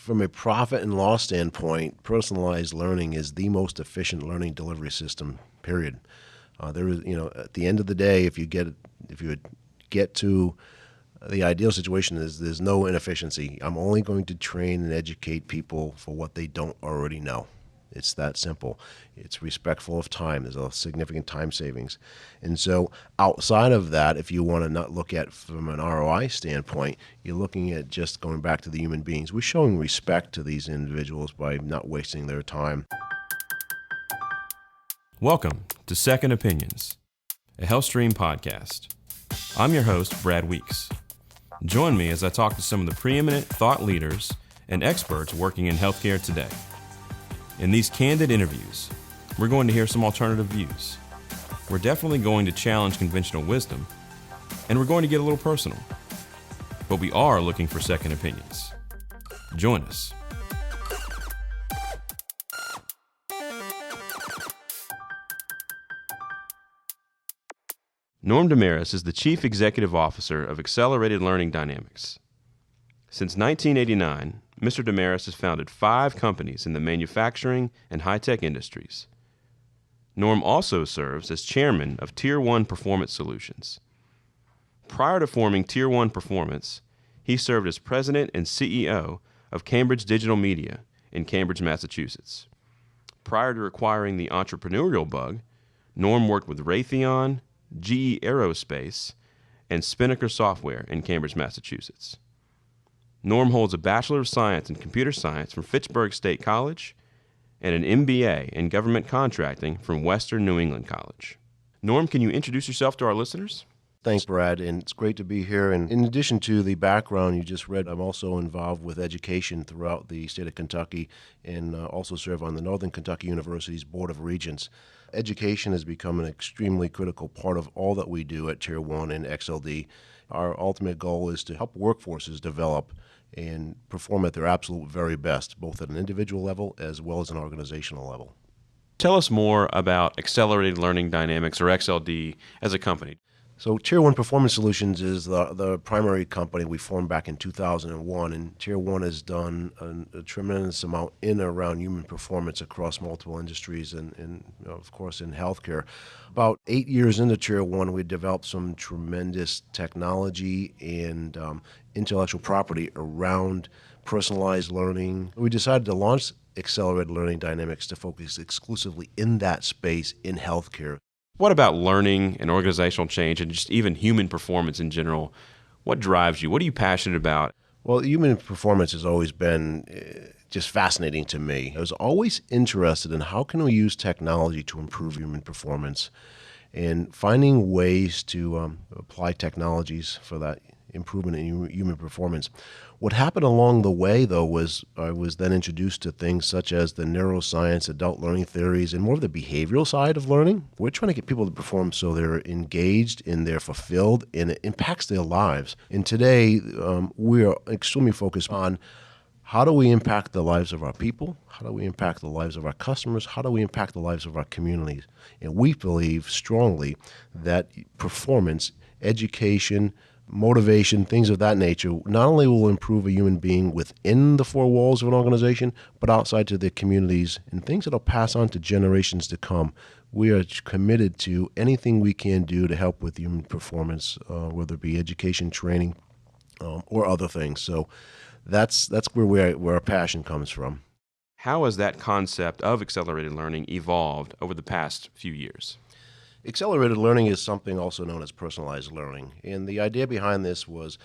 From a profit and loss standpoint, personalized learning is the most efficient learning delivery system, period. There is, at the end of the day, if you would get to the ideal situation is there's no inefficiency. I'm only going to train and educate people for what they don't already know. It's that simple. It's respectful of time. There's a significant time savings. And so outside of that, if you want to not look at from an ROI standpoint, you're looking at just going back to the human beings. We're showing respect to these individuals by not wasting their time. Welcome to Second Opinions, a HealthStream podcast. I'm your host, Brad Weeks. Join me as I talk to some of the preeminent thought leaders and experts working in healthcare today. In these candid interviews, we're going to hear some alternative views. We're definitely going to challenge conventional wisdom, and we're going to get a little personal. But we are looking for second opinions. Join us. Norm Desmarais is the Chief Executive Officer of Xcelerated Learning Dynamics. Since 1989, Mr. Desmarais has founded 5 companies in the manufacturing and high-tech industries. Norm also serves as chairman of Tier 1 Performance Solutions. Prior to forming Tier 1 Performance, he served as president and CEO of Cambridge Digital Media in Cambridge, Massachusetts. Prior to acquiring the entrepreneurial bug, Norm worked with Raytheon, GE Aerospace, and Spinnaker Software in Cambridge, Massachusetts. Norm holds a Bachelor of Science in Computer Science from Fitchburg State College and an MBA in Government Contracting from Western New England College. Norm, can you introduce yourself to our listeners? Thanks, Brad, and it's great to be here. And in addition to the background you just read, I'm also involved with education throughout the state of Kentucky and also serve on the Northern Kentucky University's Board of Regents. Education has become an extremely critical part of all that we do at Tier 1 and XLD. Our ultimate goal is to help workforces develop and perform at their absolute very best, both at an individual level as well as an organizational level. Tell us more about Xcelerated Learning Dynamics, or XLD, as a company. So Tier 1 Performance Solutions is the primary company we formed back in 2001, and Tier 1 has done a tremendous amount in and around human performance across multiple industries and of course, in healthcare. About 8 years into Tier 1, we developed some tremendous technology and intellectual property around personalized learning. We decided to launch Xcelerated Learning Dynamics to focus exclusively in that space in healthcare. What about learning and organizational change and just even human performance in general? What drives you? What are you passionate about? Well, human performance has always been just fascinating to me. I was always interested in how can we use technology to improve human performance and finding ways to apply technologies for that improvement in human performance. What happened along the way, though, was I was then introduced to things such as the neuroscience, adult learning theories, and more of the behavioral side of learning. We're trying to get people to perform so they're engaged and they're fulfilled, and it impacts their lives. And today, we are extremely focused on how do we impact the lives of our people? How do we impact the lives of our customers? How do we impact the lives of our communities? And we believe strongly that performance, education, motivation, things of that nature, not only will improve a human being within the 4 walls of an organization, but outside to their communities and things that will pass on to generations to come. We are committed to anything we can do to help with human performance, whether it be education, training, or other things. So that's where our passion comes from. How has that concept of accelerated learning evolved over the past few years? Accelerated learning is something also known as personalized learning. And the idea behind this was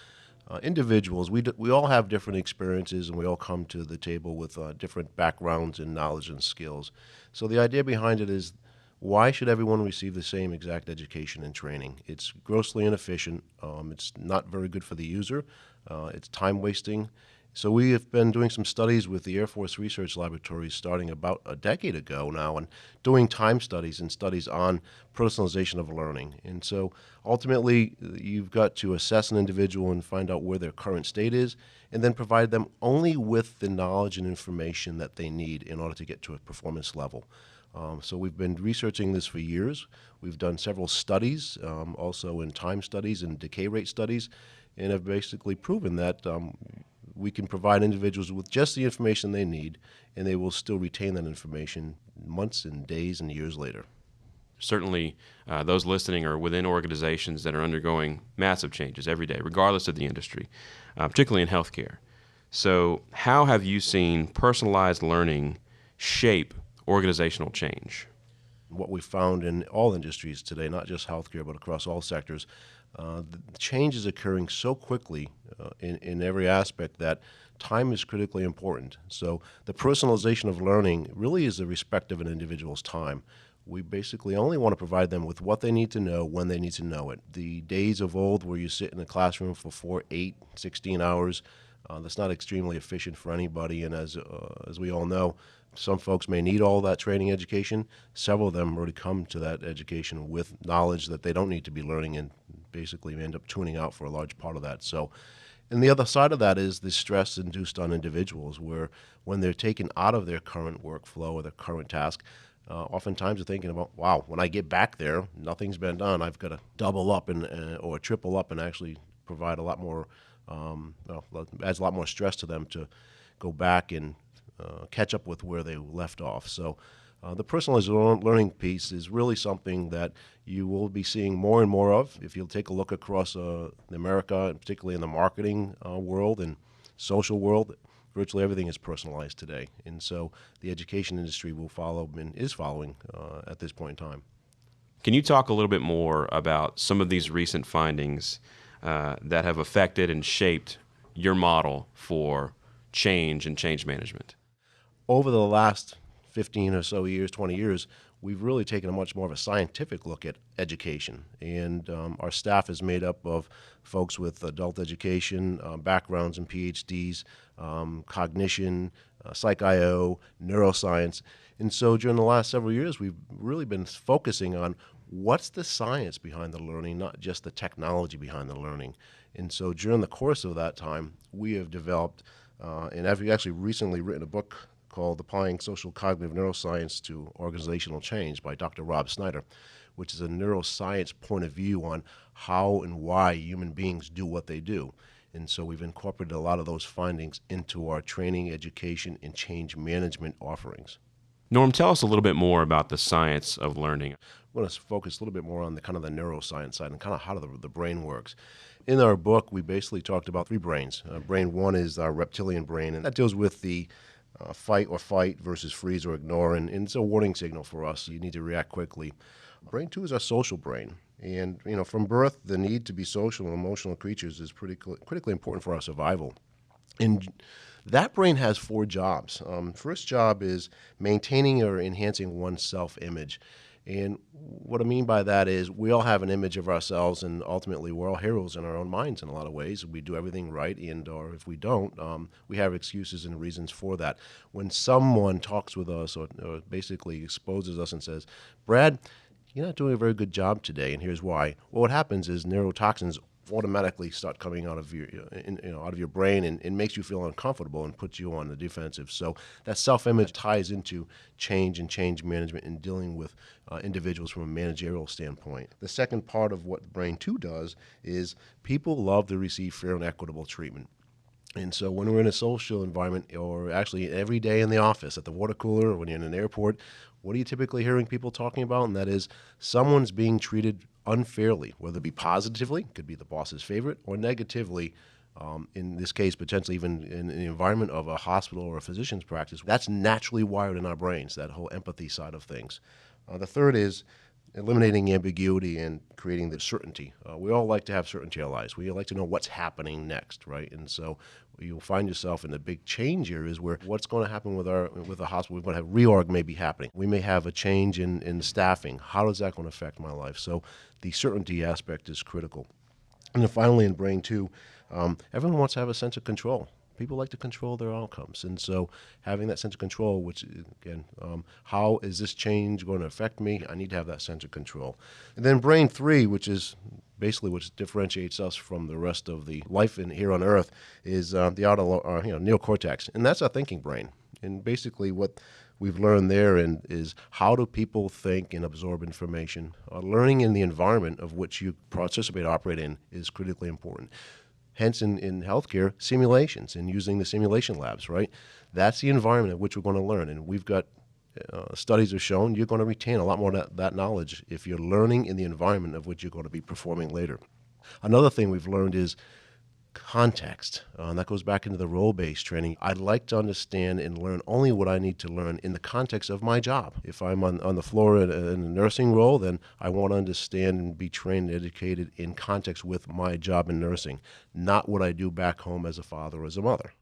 individuals, we all have different experiences and we all come to the table with different backgrounds and knowledge and skills. So the idea behind it is, why should everyone receive the same exact education and training? It's grossly inefficient. It's not very good for the user. It's time wasting. So we have been doing some studies with the Air Force Research Laboratories starting about a decade ago now and doing time studies and studies on personalization of learning. And so ultimately, you've got to assess an individual and find out where their current state is and then provide them only with the knowledge and information that they need in order to get to a performance level. So we've been researching this for years. We've done several studies, also in time studies and decay rate studies, and have basically proven that we can provide individuals with just the information they need, and they will still retain that information months and days and years later. Certainly, those listening are within organizations that are undergoing massive changes every day, regardless of the industry, particularly in healthcare. So how have you seen personalized learning shape organizational change? What we found in all industries today, not just healthcare, but across all sectors, the change is occurring so quickly in every aspect that time is critically important. So the personalization of learning really is the respect of an individual's time. We basically only want to provide them with what they need to know when they need to know it. The days of old where you sit in a classroom for 4, 8, 16 hours, that's not extremely efficient for anybody. And as we all know, some folks may need all that training education. Several of them already come to that education with knowledge that they don't need to be learning, and basically end up tuning out for a large part of that. So, and the other side of that is the stress induced on individuals, where when they're taken out of their current workflow or their current task, oftentimes they're thinking about, wow, when I get back there, nothing's been done. I've got to double up or triple up and actually provide a lot more, adds a lot more stress to them to go back and catch up with where they left off. So the personalized learning piece is really something that you will be seeing more and more of. If you'll take a look across America, and particularly in the marketing world and social world, virtually everything is personalized today. And so the education industry will follow and is following at this point in time. Can you talk a little bit more about some of these recent findings that have affected and shaped your model for change and change management? Over the last 15 or so years, 20 years, we've really taken a much more of a scientific look at education. And our staff is made up of folks with adult education backgrounds and PhDs, cognition, psych-IO, neuroscience. And so during the last several years, we've really been focusing on what's the science behind the learning, not just the technology behind the learning. And so during the course of that time, we have developed, and I've actually recently written a book called Applying Social Cognitive Neuroscience to Organizational Change by Dr. Rob Snyder, which is a neuroscience point of view on how and why human beings do what they do. And so we've incorporated a lot of those findings into our training, education, and change management offerings. Norm, tell us a little bit more about the science of learning. I want to focus a little bit more on the kind of the neuroscience side and kind of how the brain works. In our book, we basically talked about 3 brains. Brain 1 is our reptilian brain, and that deals with the fight or fight versus freeze or ignore, and it's a warning signal for us. You need to react quickly. Brain 2 is our social brain, and from birth, the need to be social and emotional creatures is critically important for our survival. And that brain has 4 jobs. First job is maintaining or enhancing one's self-image. And what I mean by that is we all have an image of ourselves, and ultimately we're all heroes in our own minds in a lot of ways. We do everything right, and or if we don't, we have excuses and reasons for that. When someone talks with us or basically exposes us and says, Brad, you're not doing a very good job today, and here's why. Well, what happens is neurotoxins automatically start coming out of your brain and makes you feel uncomfortable and puts you on the defensive. So that self-image ties into change and change management and dealing with individuals from a managerial standpoint. The second part of what Brain 2 does is people love to receive fair and equitable treatment. And so when we're in a social environment, or actually every day in the office, at the water cooler, or when you're in an airport, what are you typically hearing people talking about? And that is someone's being treated unfairly, whether it be positively, could be the boss's favorite, or negatively, in this case, potentially even in the environment of a hospital or a physician's practice. That's naturally wired in our brains, that whole empathy side of things. The third is eliminating ambiguity and creating the certainty. We all like to have certainty in our lives. We like to know what's happening next, right? And so you'll find yourself in the big change areas where what's going to happen with the hospital. We're going to have reorg may be happening. We may have a change in staffing. How is that going to affect my life? So the certainty aspect is critical. And then finally, in Brain 2, everyone wants to have a sense of control. People like to control their outcomes. And so having that sense of control, which, again, how is this change going to affect me? I need to have that sense of control. And then Brain 3, which is basically what differentiates us from the rest of the life here on Earth, is the neocortex. And that's our thinking brain. And basically what we've learned there is how do people think and absorb information. Learning in the environment of which you participate, operate in, is critically important. Hence, in healthcare, simulations and using the simulation labs, right? That's the environment in which we're going to learn. And we've got studies have shown you're going to retain a lot more of that knowledge if you're learning in the environment of which you're going to be performing later. Another thing we've learned is context. And that goes back into the role-based training. I'd like to understand and learn only what I need to learn in the context of my job. If I'm on the floor in a nursing role, then I want to understand and be trained and educated in context with my job in nursing, not what I do back home as a father or as a mother.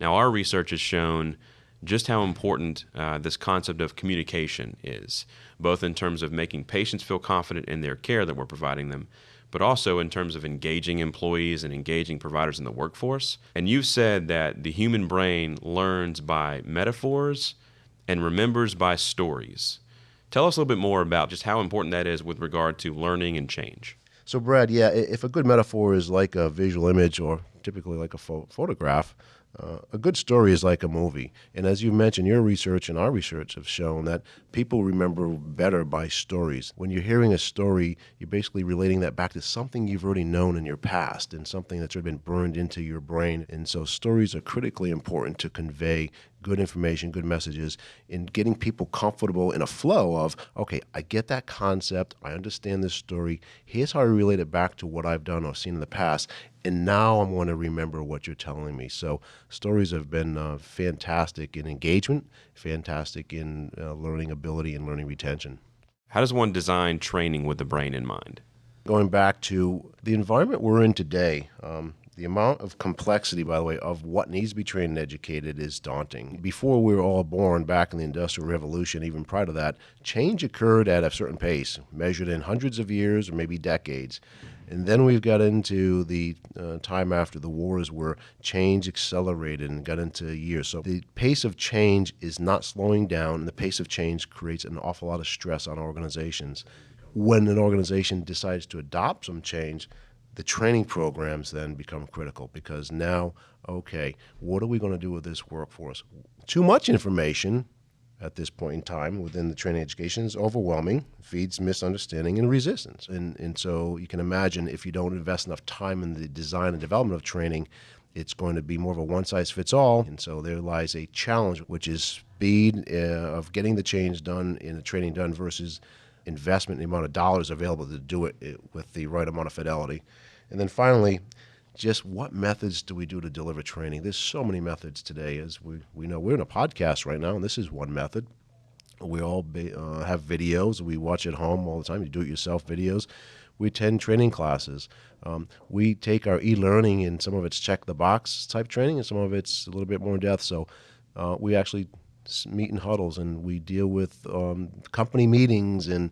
Now, our research has shown just how important this concept of communication is, both in terms of making patients feel confident in their care that we're providing them, but also in terms of engaging employees and engaging providers in the workforce. And you've said that the human brain learns by metaphors and remembers by stories. Tell us a little bit more about just how important that is with regard to learning and change. So, Brad, yeah, if a good metaphor is like a visual image or typically like a photograph, a good story is like a movie. And as you mentioned, your research and our research have shown that people remember better by stories. When you're hearing a story, you're basically relating that back to something you've already known in your past and something that's already been burned into your brain. And so stories are critically important to convey good information, good messages, in getting people comfortable in a flow of, okay, I get that concept, I understand this story, here's how I relate it back to what I've done or seen in the past, and now I'm going to remember what you're telling me. So stories have been fantastic in engagement, fantastic in learning ability and learning retention. How does one design training with the brain in mind? Going back to the environment we're in today, the amount of complexity, by the way, of what needs to be trained and educated is daunting. Before we were all born back in the Industrial Revolution, even prior to that, change occurred at a certain pace, measured in hundreds of years or maybe decades. And then we've got into the time after the wars where change accelerated and got into years. So the pace of change is not slowing down, and the pace of change creates an awful lot of stress on organizations. When an organization decides to adopt some change, the training programs then become critical because now, okay, what are we going to do with this workforce? Too much information at this point in time within the training education is overwhelming, feeds misunderstanding and resistance. And so you can imagine if you don't invest enough time in the design and development of training, it's going to be more of a one-size-fits-all. And so there lies a challenge, which is speed of getting the change done and the training done versus investment, the amount of dollars available to do it with the right amount of fidelity. And then finally, just what methods do we do to deliver training? There's so many methods today. As we know, we're in a podcast right now, and this is one method. We all have videos we watch at home all the time. You do-it-yourself videos. We attend training classes. We take our e-learning, and some of it's check-the-box type training, and some of it's a little bit more in-depth. So we actually meet in huddles, and we deal with company meetings, and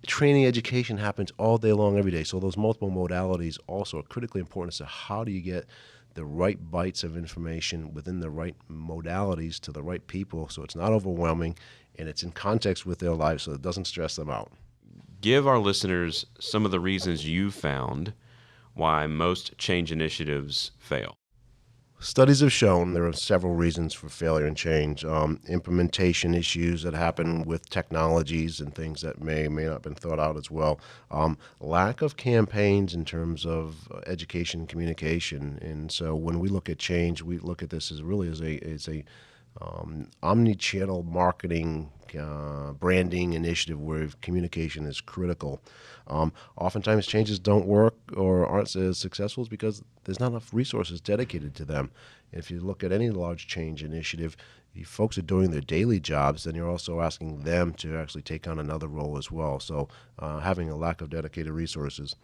training education happens all day long, every day. So those multiple modalities also are critically important as to how do you get the right bites of information within the right modalities to the right people so it's not overwhelming and it's in context with their lives so it doesn't stress them out. Give our listeners some of the reasons you found why most change initiatives fail. Studies have shown there are several reasons for failure and change. Implementation issues that happen with technologies and things that may or may not have been thought out as well. Lack of campaigns in terms of education and communication. And so when we look at change, we look at this as really as a omni-channel marketing branding initiative where communication is critical. Oftentimes changes don't work or aren't as successful because there's not enough resources dedicated to them. If you look at any large change initiative, if folks are doing their daily jobs, then you're also asking them to actually take on another role as well. So having a lack of dedicated resources.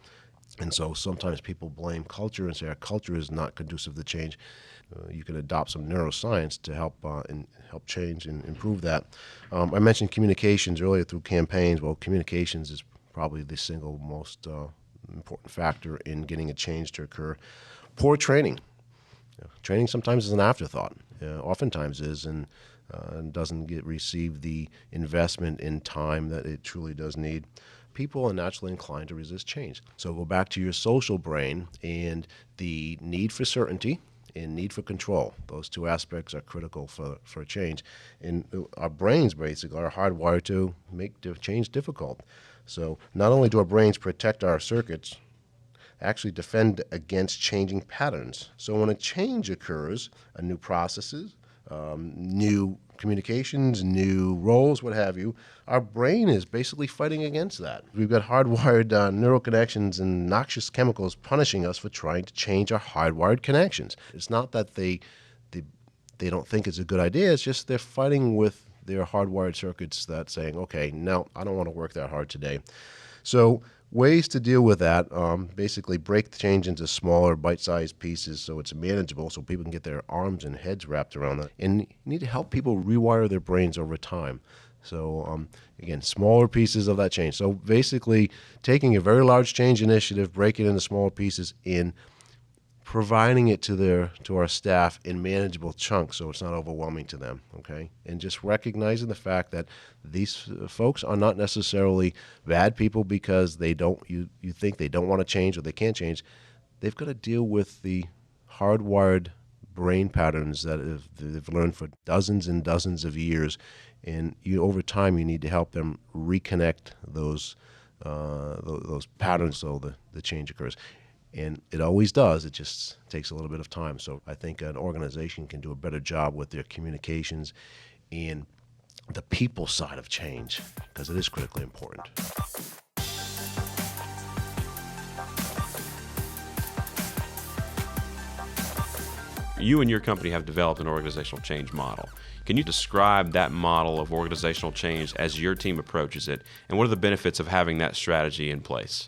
And so sometimes people blame culture and say our culture is not conducive to change. You can adopt some neuroscience to help help change and improve that. I mentioned communications earlier through campaigns. Well, communications is probably the single most important factor in getting a change to occur. Poor training. Training sometimes is an afterthought. Oftentimes is, and doesn't receive the investment in time that it truly does need. People are naturally inclined to resist change. So go back to your social brain and the need for certainty and need for control. Those two aspects are critical for change. And our brains basically are hardwired to make change difficult. So not only do our brains protect our circuits, actually defend against changing patterns. So when a change occurs, a new processes, new communications, new roles, what have you, our brain is basically fighting against that. We've got hardwired neural connections and noxious chemicals punishing us for trying to change our hardwired connections. It's not that they don't think it's a good idea, it's just they're fighting with their hardwired circuits that saying, okay, no, I don't want to work that hard today. So ways to deal with that, basically break the change into smaller bite-sized pieces so it's manageable so people can get their arms and heads wrapped around that. And you need to help people rewire their brains over time. So again, smaller pieces of that change. So basically taking a very large change initiative, breaking it into smaller pieces, in providing it to our staff in manageable chunks so it's not overwhelming to them, okay? And just recognizing the fact that these folks are not necessarily bad people because you think they don't want to change or they can't change. They've got to deal with the hardwired brain patterns that they've learned for dozens and dozens of years, and over time you need to help them reconnect those patterns so the change occurs. And it always does. It just takes a little bit of time. So I think an organization can do a better job with their communications and the people side of change, because it is critically important. You and your company have developed an organizational change model. Can you describe that model of organizational change as your team approaches it, and what are the benefits of having that strategy in place?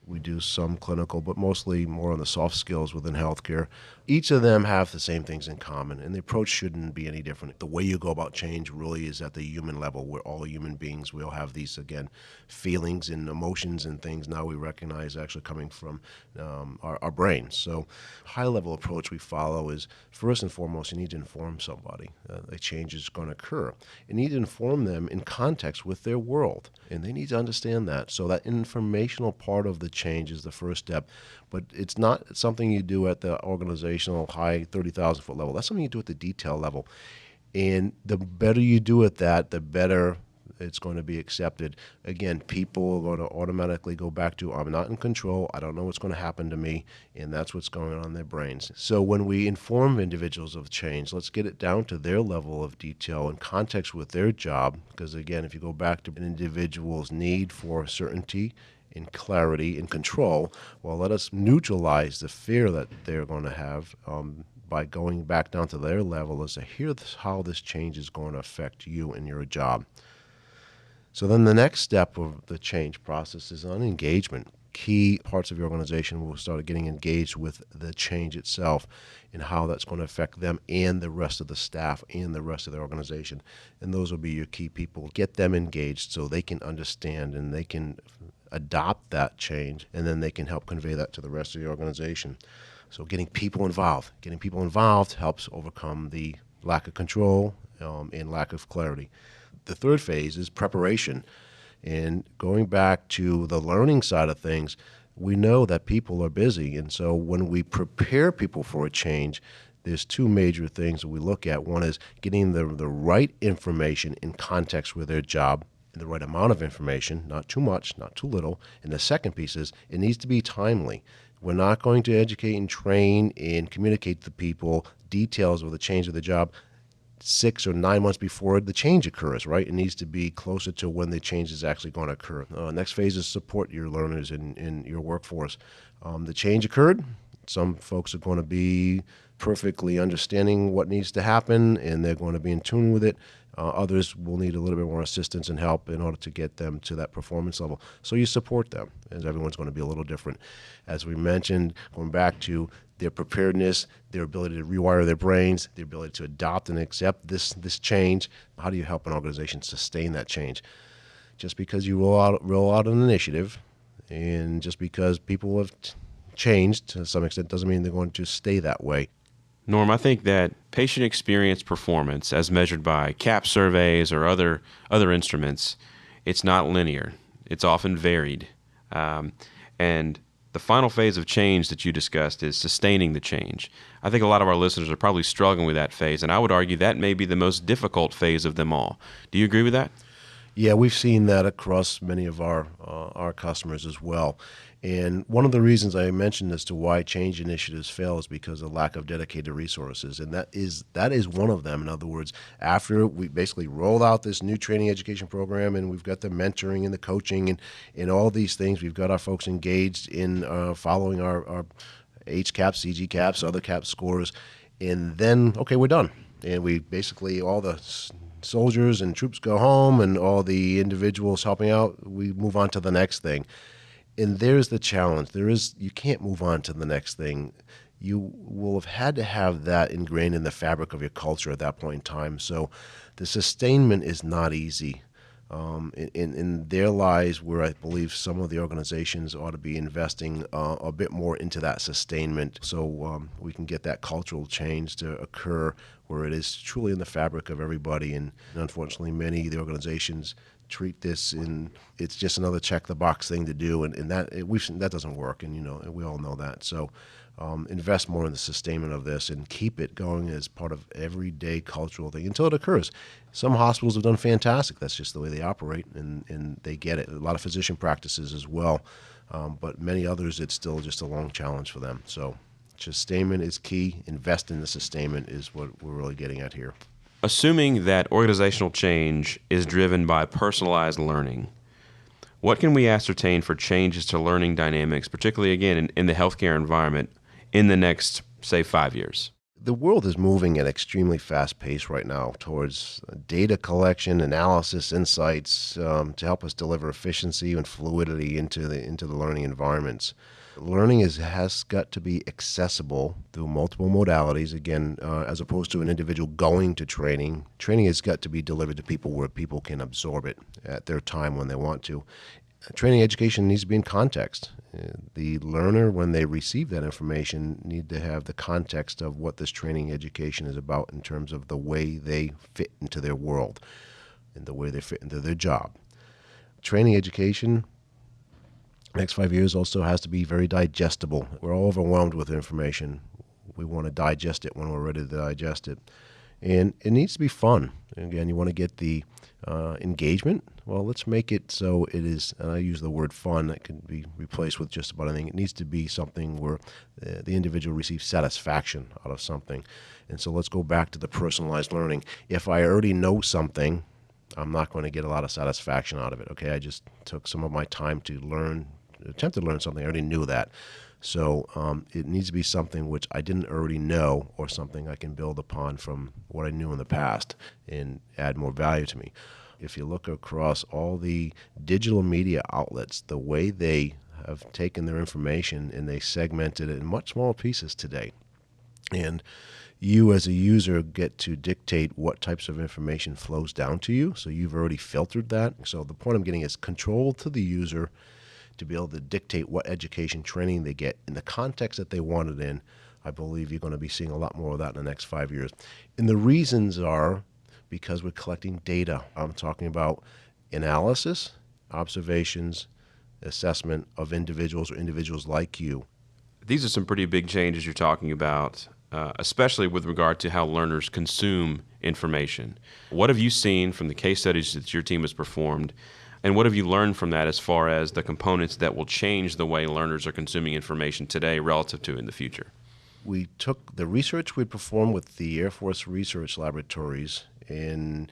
We do some clinical, but mostly more on the soft skills within healthcare. Each of them have the same things in common, and the approach shouldn't be any different. The way you go about change really is at the human level. We're all human beings. We all have these, again, feelings and emotions and things now we recognize actually coming from our brains. So high-level approach we follow is, first and foremost, you need to inform somebody. A change is going to occur. You need to inform them in context with their world, and they need to understand that. So that informational part of the change is the first step, but it's not something you do at the organizational high 30,000-foot level. That's something you do at the detail level. And the better you do at that, the better it's going to be accepted. Again, people are going to automatically go back to, I'm not in control, I don't know what's going to happen to me, and that's what's going on in their brains. So when we inform individuals of change, let's get it down to their level of detail in context with their job, because again, if you go back to an individual's need for certainty, in clarity, in control, well, let us neutralize the fear that they're going to have by going back down to their level as to here's how this change is going to affect you and your job. So then the next step of the change process is on engagement. Key parts of your organization will start getting engaged with the change itself and how that's going to affect them and the rest of the staff and the rest of the organization. And those will be your key people. Get them engaged so they can understand and they can adopt that change, and then they can help convey that to the rest of the organization. So getting people involved. Getting people involved helps overcome the lack of control and lack of clarity. The third phase is preparation. And going back to the learning side of things, we know that people are busy. And so when we prepare people for a change, there's two major things that we look at. One is getting the right information in context with their job, the right amount of information, not too much, not too little. And the second piece is it needs to be timely. We're not going to educate and train and communicate to people details of the change of the job 6 or 9 months before the change occurs, right? It needs to be closer to when the change is actually going to occur. Next phase is support your learners in your workforce. The change occurred. Some folks are going to be perfectly understanding what needs to happen, and they're going to be in tune with it. Others will need a little bit more assistance and help in order to get them to that performance level. So you support them, as everyone's going to be a little different. As we mentioned, going back to their preparedness, their ability to rewire their brains, their ability to adopt and accept this change. How do you help an organization sustain that change? Just because you roll out an initiative, and just because people have changed to some extent doesn't mean they're going to stay that way. Norm, I think that patient experience performance, as measured by CAP surveys or other instruments, it's not linear. It's often varied. And the final phase of change that you discussed is sustaining the change. I think a lot of our listeners are probably struggling with that phase, and I would argue that may be the most difficult phase of them all. Do you agree with that? Yeah, we've seen that across many of our customers as well. And one of the reasons I mentioned as to why change initiatives fail is because of lack of dedicated resources, and that is one of them. In other words, after we basically rolled out this new training education program, and we've got the mentoring and the coaching and all these things, we've got our folks engaged in following our HCAPS, CGCAPS, other CAP scores, and then okay, we're done, and we basically all the soldiers and troops go home, and all the individuals helping out, we move on to the next thing. And there's the challenge. You can't move on to the next thing. You will have had to have that ingrained in the fabric of your culture at that point in time. So the sustainment is not easy. In there lies where I believe some of the organizations ought to be investing a bit more into that sustainment, so we can get that cultural change to occur where it is truly in the fabric of everybody. And unfortunately, many of the organizations treat this in it's just another check the box thing to do, and that doesn't work, and we all know that. So invest more in the sustainment of this and keep it going as part of everyday cultural thing until it occurs. Some hospitals have done fantastic. That's just the way they operate, and they get it. A lot of physician practices as well, but many others, it's still just a long challenge for them. So sustainment is key. Invest in the sustainment is what we're really getting at here. Assuming that organizational change is driven by personalized learning, what can we ascertain for changes to learning dynamics, particularly, again, in the healthcare environment, in the next, say, 5 years? The world is moving at extremely fast pace right now towards data collection, analysis, insights to help us deliver efficiency and fluidity into the learning environments. Learning has got to be accessible through multiple modalities, again, as opposed to an individual going to training. Training has got to be delivered to people where people can absorb it at their time when they want to. Training education needs to be in context. The learner, when they receive that information, need to have the context of what this training education is about in terms of the way they fit into their world and the way they fit into their job. Training education, next 5 years, also has to be very digestible. We're all overwhelmed with information. We want to digest it when we're ready to digest it. And it needs to be fun. Again, you want to get the engagement. Well, let's make it so it is, and I use the word fun, that can be replaced with just about anything. It needs to be something where the individual receives satisfaction out of something. And so let's go back to the personalized learning. If I already know something, I'm not going to get a lot of satisfaction out of it. Okay, I just took some of my time to attempt to learn something. I already knew that. So it needs to be something which I didn't already know, or something I can build upon from what I knew in the past and add more value to me. If you look across all the digital media outlets, the way they have taken their information and they segmented it in much smaller pieces today. And you as a user get to dictate what types of information flows down to you. So you've already filtered that. So the point I'm getting is control to the user to be able to dictate what education training they get in the context that they want it in. I believe you're going to be seeing a lot more of that in the next 5 years. And the reasons are because we're collecting data. I'm talking about analysis, observations, assessment of individuals or individuals like you. These are some pretty big changes you're talking about, especially with regard to how learners consume information. What have you seen from the case studies that your team has performed, and what have you learned from that as far as the components that will change the way learners are consuming information today relative to in the future? We took the research we performed with the Air Force Research Laboratories in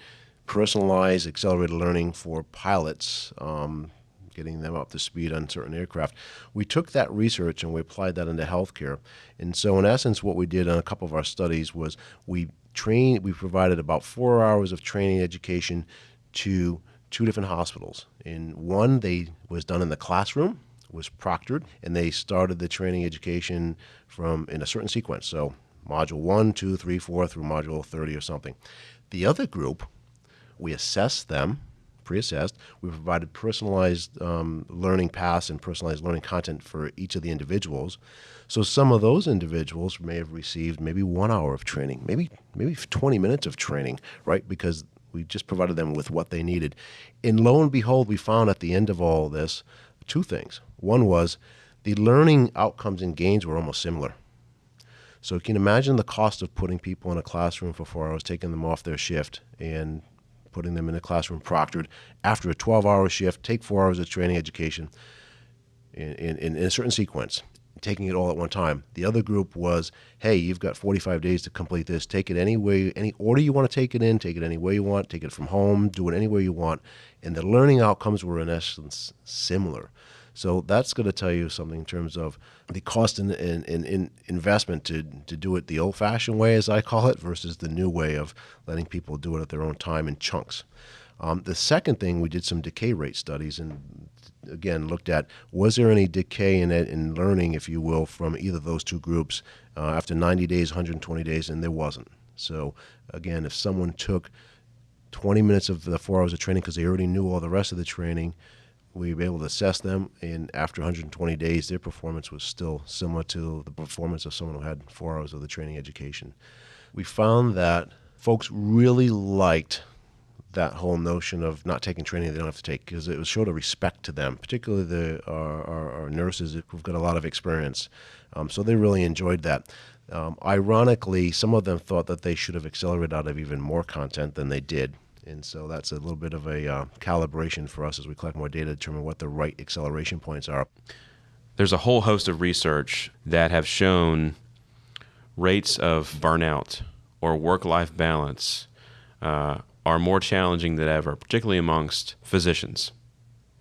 personalized accelerated learning for pilots, getting them up to speed on certain aircraft. We took that research and we applied that into healthcare. And so in essence, what we did on a couple of our studies was we provided about 4 hours of training education to 2 different hospitals. In one, they was done in the classroom, was proctored, and they started the training education in a certain sequence. So module 1, 2, 3, 4 through module 30 or something. The other group, we assessed them, pre-assessed. We provided personalized learning paths and personalized learning content for each of the individuals. So some of those individuals may have received maybe 1 hour of training, maybe 20 minutes of training, right? Because we just provided them with what they needed. And lo and behold, we found at the end of all this 2 things. One was the learning outcomes and gains were almost similar. So you can imagine the cost of putting people in a classroom for 4 hours, taking them off their shift, and putting them in a classroom proctored after a 12-hour shift, take 4 hours of training education in a certain sequence, taking it all at one time. The other group was, hey, you've got 45 days to complete this. Take it any way, any order you want to take it in, take it any way you want, take it from home, do it any way you want. And the learning outcomes were in essence similar. So that's going to tell you something in terms of the cost and investment to do it the old-fashioned way, as I call it, versus the new way of letting people do it at their own time in chunks. The second thing, we did some decay rate studies and, again, looked at was there any decay in learning, if you will, from either of those two groups after 90 days, 120 days, and there wasn't. So, again, if someone took 20 minutes of the 4 hours of training because they already knew all the rest of the training, we were able to assess them, and after 120 days, their performance was still similar to the performance of someone who had 4 hours of the training education. We found that folks really liked that whole notion of not taking training they don't have to take, because it showed a respect to them, particularly our nurses who've got a lot of experience. So they really enjoyed that. Ironically, some of them thought that they should have accelerated out of even more content than they did. And so that's a little bit of a calibration for us as we collect more data to determine what the right acceleration points are. There's a whole host of research that have shown rates of burnout or work-life balance are more challenging than ever, particularly amongst physicians.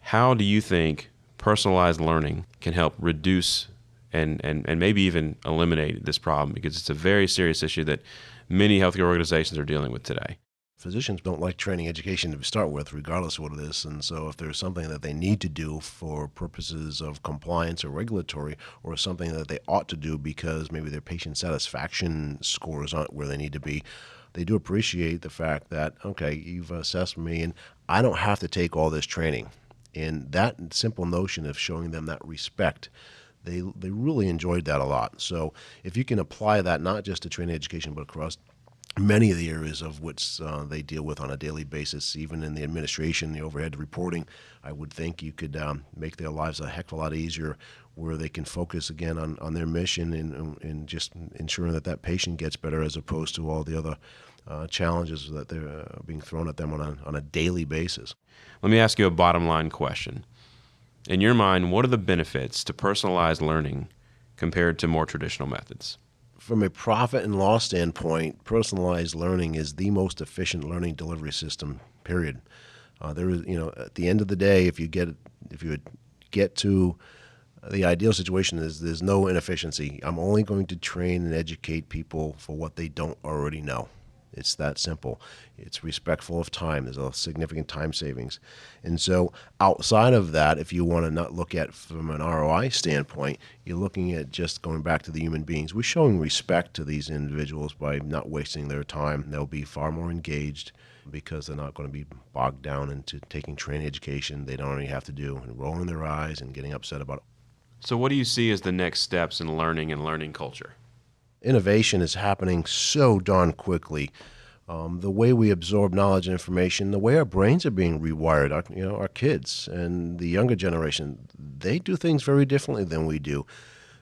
How do you think personalized learning can help reduce and maybe even eliminate this problem? Because it's a very serious issue that many healthcare organizations are dealing with today. Physicians don't like training education to start with, regardless of what it is. And so if there's something that they need to do for purposes of compliance or regulatory, or something that they ought to do because maybe their patient satisfaction scores aren't where they need to be, they do appreciate the fact that, okay, you've assessed me and I don't have to take all this training. And that simple notion of showing them that respect, they really enjoyed that a lot. So if you can apply that not just to training education, but across many of the areas of which they deal with on a daily basis, even in the administration, the overhead reporting, I would think you could make their lives a heck of a lot easier, where they can focus again on their mission and just ensuring that patient gets better, as opposed to all the other challenges that they're being thrown at them on a daily basis. Let me ask you a bottom line question. In your mind, what are the benefits to personalized learning compared to more traditional methods? From a profit and loss standpoint, personalized learning is the most efficient learning delivery system, period. There is, at the end of the day, if you get to the ideal situation, is there's no inefficiency. I'm only going to train and educate people for what they don't already know. It's that simple. It's respectful of time. There's a significant time savings. And so outside of that, if you want to not look at from an ROI standpoint, you're looking at just going back to the human beings. We're showing respect to these individuals by not wasting their time. They'll be far more engaged because they're not going to be bogged down into taking training education they don't already have to do and rolling their eyes and getting upset about it. So what do you see as the next steps in learning and learning culture? Innovation is happening so darn quickly. The way we absorb knowledge and information, the way our brains are being rewired, our kids and the younger generation, they do things very differently than we do.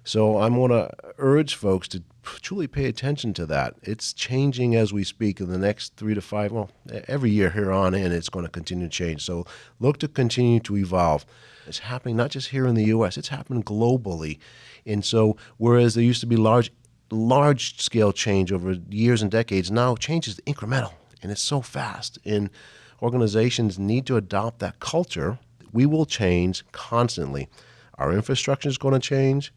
So I'm going to urge folks to truly pay attention to that. It's changing as we speak. In the next 3 to 5, every year here on in, it's going to continue to change. So look to continue to evolve. It's happening not just here in the U.S., it's happening globally. And so whereas there used to be large-scale change over years and decades, now change is incremental, and it's so fast. And organizations need to adopt that culture. We will change constantly. Our infrastructure is going to change.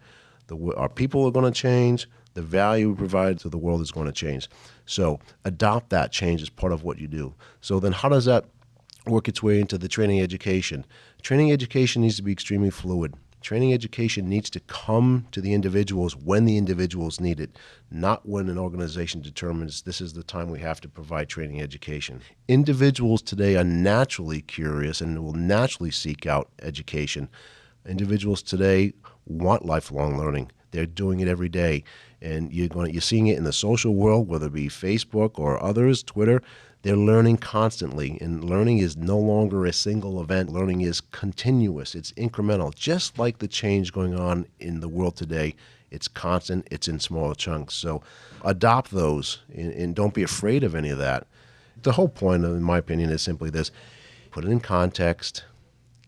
Our people are going to change. The value we provide to the world is going to change. So adopt that change as part of what you do. So then how does that work its way into the training education? Training education needs to be extremely fluid. Training education needs to come to the individuals when the individuals need it, not when an organization determines this is the time we have to provide training education. Individuals today are naturally curious and will naturally seek out education. Individuals today want lifelong learning. They're doing it every day. And you're seeing it in the social world, whether it be Facebook or others, Twitter. They're learning constantly, and learning is no longer a single event. Learning is continuous. It's incremental. Just like the change going on in the world today, it's constant. It's in smaller chunks. So adopt those, and don't be afraid of any of that. The whole point, in my opinion, is simply this: put it in context,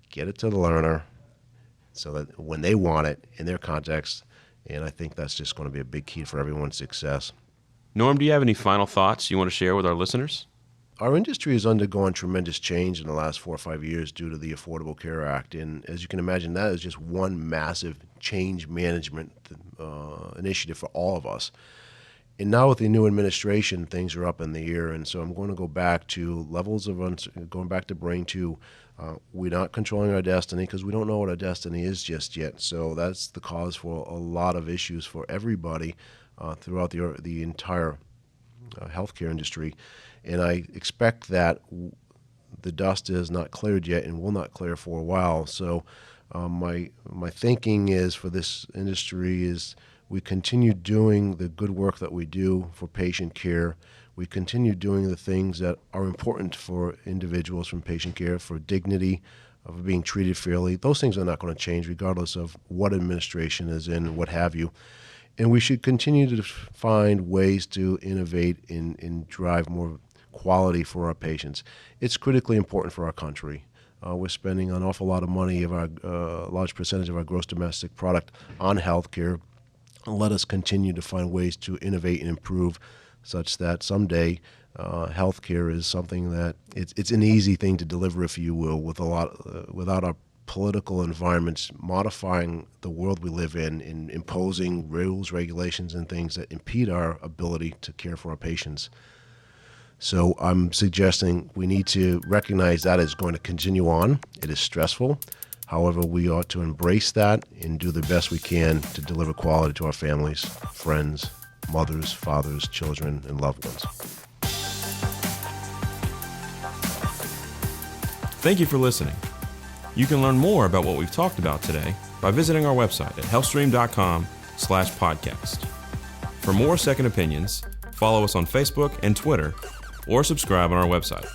get it to the learner, so that when they want it in their context, and I think that's just going to be a big key for everyone's success. Norm, do you have any final thoughts you want to share with our listeners? Our industry has undergone tremendous change in the last 4 or 5 years due to the Affordable Care Act. And as you can imagine, that is just one massive change management initiative for all of us. And now with the new administration, things are up in the air. And so I'm going to go back to levels of going back to brain 2. We're not controlling our destiny because we don't know what our destiny is just yet. So that's the cause for a lot of issues for everybody throughout the entire healthcare industry. And I expect that the dust is not cleared yet and will not clear for a while. So my thinking is for this industry is we continue doing the good work that we do for patient care. We continue doing the things that are important for individuals from patient care, for dignity, of being treated fairly. Those things are not going to change regardless of what administration is in and what have you. And we should continue to find ways to innovate and drive more quality for our patients. It's critically important for our country. We're spending an awful lot of money, of our large percentage of our gross domestic product on healthcare. Let us continue to find ways to innovate and improve such that someday healthcare is something that it's an easy thing to deliver, if you will, without our political environments modifying the world we live in and imposing rules, regulations, and things that impede our ability to care for our patients. So I'm suggesting we need to recognize that is going to continue on. It is stressful. However, we ought to embrace that and do the best we can to deliver quality to our families, friends, mothers, fathers, children, and loved ones. Thank you for listening. You can learn more about what we've talked about today by visiting our website at healthstream.com/podcast. For more second opinions, follow us on Facebook and Twitter, or subscribe on our website.